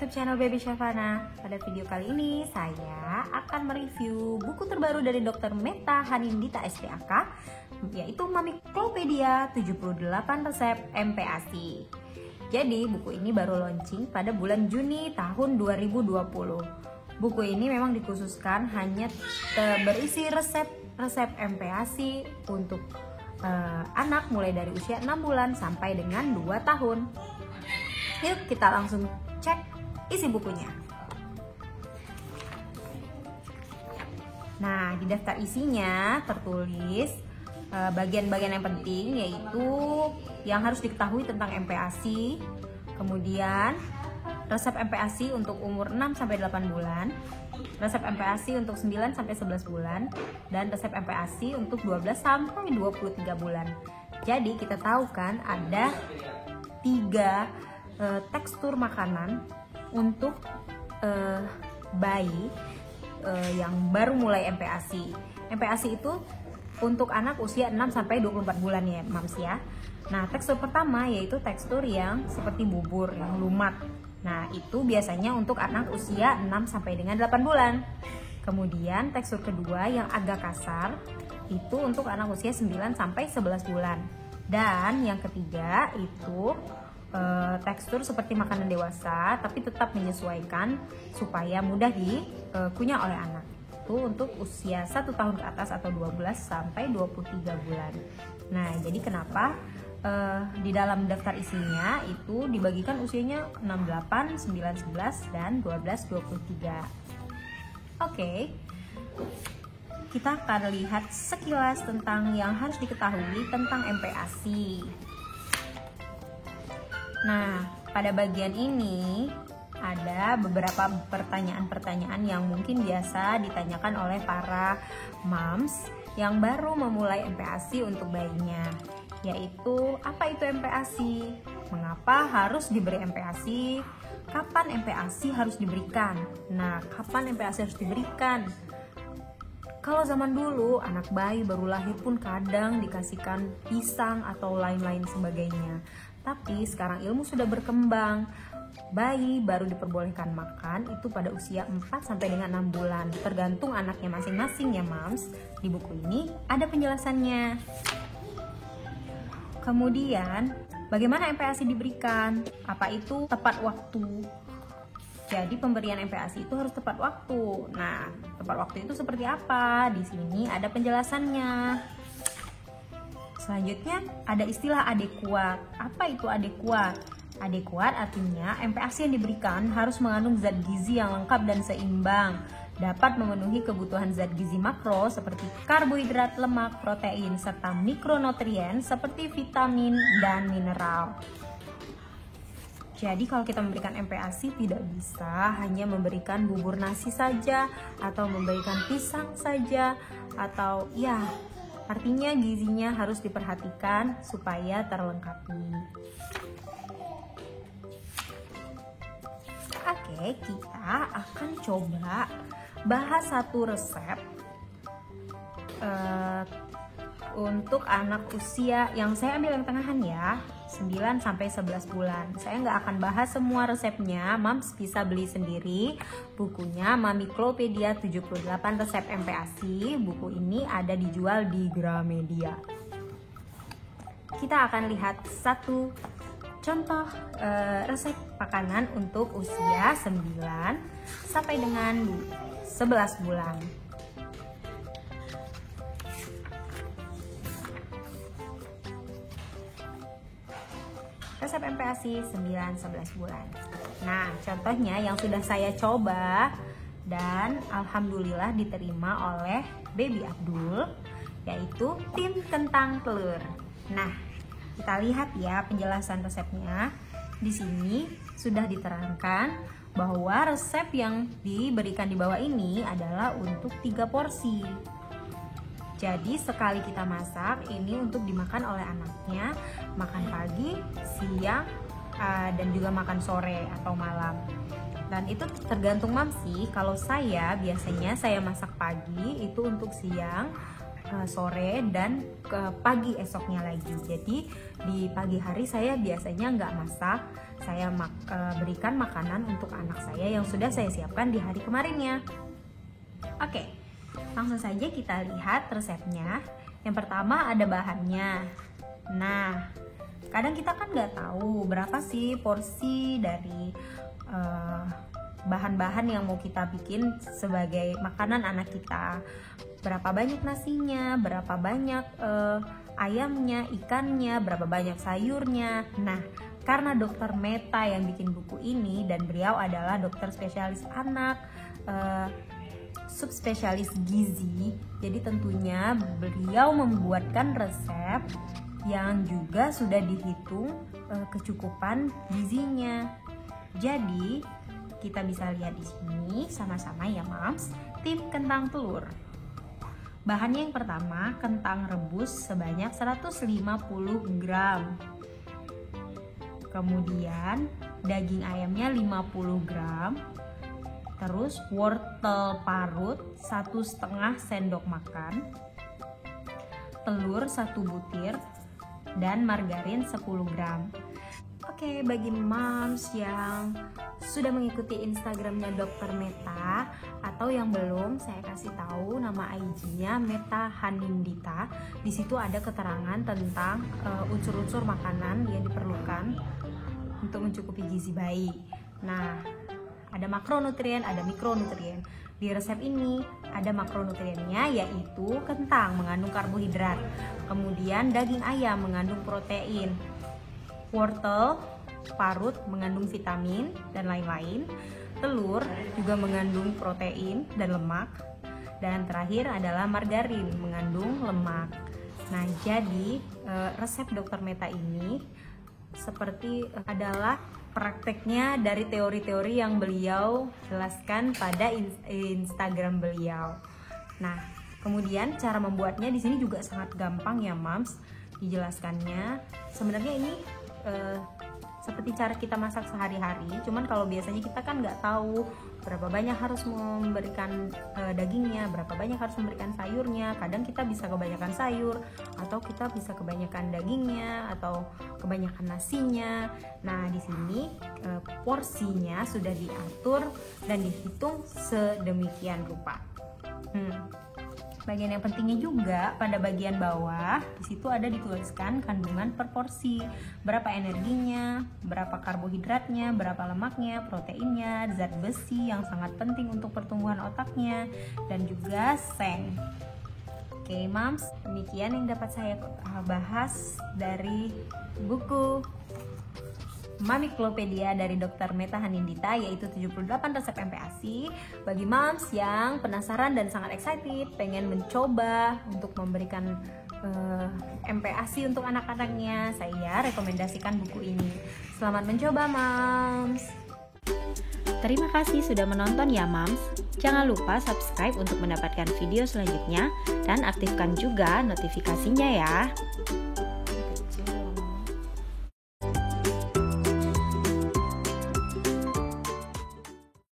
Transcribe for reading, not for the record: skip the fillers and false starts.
YouTube channel Baby Syafana. Pada video kali ini saya akan mereview buku terbaru dari Dr. Meta Hanindita SPAK, yaitu Mamiklopedia 78 Resep MPASI. Jadi buku ini baru launching pada bulan Juni tahun 2020. Buku ini memang dikhususkan hanya berisi resep MPASI untuk anak mulai dari usia 6 bulan sampai dengan 2 tahun. Yuk kita langsung cek isi bukunya. Nah, di daftar isinya tertulis bagian-bagian yang penting, yaitu yang harus diketahui tentang MPASI, kemudian resep MPASI untuk umur 6-8 bulan, resep MPASI untuk 9-11 bulan, dan resep MPASI untuk 12-23 bulan. Jadi kita tahu kan ada 3 tekstur makanan untuk bayi yang baru mulai MPASI. MPASI itu untuk anak usia 6-24 bulan ya, Mams ya. Nah, tekstur pertama yaitu tekstur yang seperti bubur, yang lumat. Nah, itu biasanya untuk anak usia 6 sampai dengan 8 bulan. Kemudian tekstur kedua yang agak kasar itu untuk anak usia 9 sampai 11 bulan. Dan yang ketiga itu tekstur seperti makanan dewasa tapi tetap menyesuaikan supaya mudah dikunyah oleh anak. Itu untuk usia 1 tahun ke atas atau 12 sampai 23 bulan. Nah, jadi kenapa di dalam daftar isinya itu dibagikan usianya 6, 8, 9, 11 dan 12, 23. Oke. Kita akan lihat sekilas tentang yang harus diketahui tentang MPASI. Nah, pada bagian ini ada beberapa pertanyaan-pertanyaan yang mungkin biasa ditanyakan oleh para moms yang baru memulai MPASI untuk bayinya, yaitu apa itu MPASI? Mengapa harus diberi MPASI? Kapan MPASI harus diberikan? Nah, kapan MPASI harus diberikan? Kalau zaman dulu, anak bayi baru lahir pun kadang dikasihkan pisang atau lain-lain sebagainya. Tapi sekarang ilmu sudah berkembang. Bayi baru diperbolehkan makan itu pada usia 4 sampai dengan 6 bulan. Tergantung anaknya masing-masing ya, Mams. Di buku ini ada penjelasannya. Kemudian, bagaimana MPASI diberikan? Apa itu tepat waktu? Jadi pemberian MPASI itu harus tepat waktu. Nah, tepat waktu itu seperti apa? Di sini ada penjelasannya. Selanjutnya ada istilah adekuat. Apa itu adekuat? Adekuat artinya MPASI yang diberikan harus mengandung zat gizi yang lengkap dan seimbang, dapat memenuhi kebutuhan zat gizi makro seperti karbohidrat, lemak, protein, serta mikronutrien seperti vitamin dan mineral. Jadi kalau kita memberikan MPASI tidak bisa hanya memberikan bubur nasi saja atau memberikan pisang saja atau ya, artinya gizinya harus diperhatikan supaya terlengkapi. Oke, kita akan coba bahas satu resep untuk anak usia yang saya ambil yang tengahan ya, 9-11 bulan. Saya nggak akan bahas semua resepnya, Mams bisa beli sendiri bukunya Mamiklopedia 78 Resep MPASI. Buku ini ada dijual di Gramedia. Kita akan lihat satu contoh resep makanan untuk usia 9 sampai dengan 11 bulan. Resep MPASI 9-11 bulan. Nah, contohnya yang sudah saya coba dan alhamdulillah diterima oleh Baby Abdul, yaitu tim kentang telur. Nah, kita lihat ya penjelasan resepnya. Di sini sudah diterangkan bahwa resep yang diberikan di bawah ini adalah untuk 3 porsi. Jadi sekali kita masak ini untuk dimakan oleh anaknya, makan pagi, siang, dan juga makan sore atau malam. Dan itu tergantung Mams sih. Kalau saya biasanya saya masak pagi itu untuk siang, sore dan ke pagi esoknya lagi. Jadi di pagi hari saya biasanya nggak masak, saya berikan makanan untuk anak saya yang sudah saya siapkan di hari kemarinnya. Oke, langsung saja kita lihat resepnya. Yang pertama ada bahannya. Nah, kadang kita kan nggak tahu berapa sih porsi dari bahan-bahan yang mau kita bikin sebagai makanan anak kita. Berapa banyak nasinya, berapa banyak ayamnya, ikannya, berapa banyak sayurnya. Nah, karena Dokter Meta yang bikin buku ini dan beliau adalah dokter spesialis anak, subspesialis gizi, jadi tentunya beliau membuatkan resep yang juga sudah dihitung kecukupan gizinya. Jadi kita bisa lihat di sini sama-sama ya Mams, tim kentang telur. Bahannya yang pertama, kentang rebus sebanyak 150 gram. Kemudian daging ayamnya 50 gram. Terus wortel parut 1,5 sendok makan. Telur 1 butir dan margarin 10 gram. Oke, bagi moms yang sudah mengikuti Instagramnya Dokter Meta atau yang belum, saya kasih tahu nama IG-nya Meta Hanindita. Di situ ada keterangan tentang unsur-unsur makanan yang diperlukan untuk mencukupi gizi bayi. Nah, ada makronutrien, ada mikronutrien. Di resep ini ada makronutriennya yaitu kentang mengandung karbohidrat, kemudian daging ayam mengandung protein, wortel parut mengandung vitamin dan lain-lain, telur juga mengandung protein dan lemak, dan terakhir adalah margarin mengandung lemak. Nah, jadi resep Dokter Meta ini seperti adalah prakteknya dari teori-teori yang beliau jelaskan pada Instagram beliau. Nah, kemudian cara membuatnya di sini juga sangat gampang ya, Mams, dijelaskannya. Sebenarnya ini seperti cara kita masak sehari-hari, cuman kalau biasanya kita kan nggak tahu berapa banyak harus memberikan dagingnya, berapa banyak harus memberikan sayurnya. Kadang kita bisa kebanyakan sayur, atau kita bisa kebanyakan dagingnya, atau kebanyakan nasinya. Nah, di sini porsinya sudah diatur dan dihitung sedemikian rupa. Bagian yang pentingnya juga pada bagian bawah, di situ ada dituliskan kandungan per porsi, berapa energinya, berapa karbohidratnya, berapa lemaknya, proteinnya, zat besi yang sangat penting untuk pertumbuhan otaknya, dan juga seng. Oke, Mams, demikian yang dapat saya bahas dari buku Mamiklopedia dari Dokter Meta Hanindita, yaitu 78 resep MPASI. Bagi moms yang penasaran dan sangat excited pengen mencoba untuk memberikan MPASI untuk anak-anaknya, saya rekomendasikan buku ini. Selamat mencoba moms. Terima kasih sudah menonton ya moms. Jangan lupa subscribe untuk mendapatkan video selanjutnya dan aktifkan juga notifikasinya ya.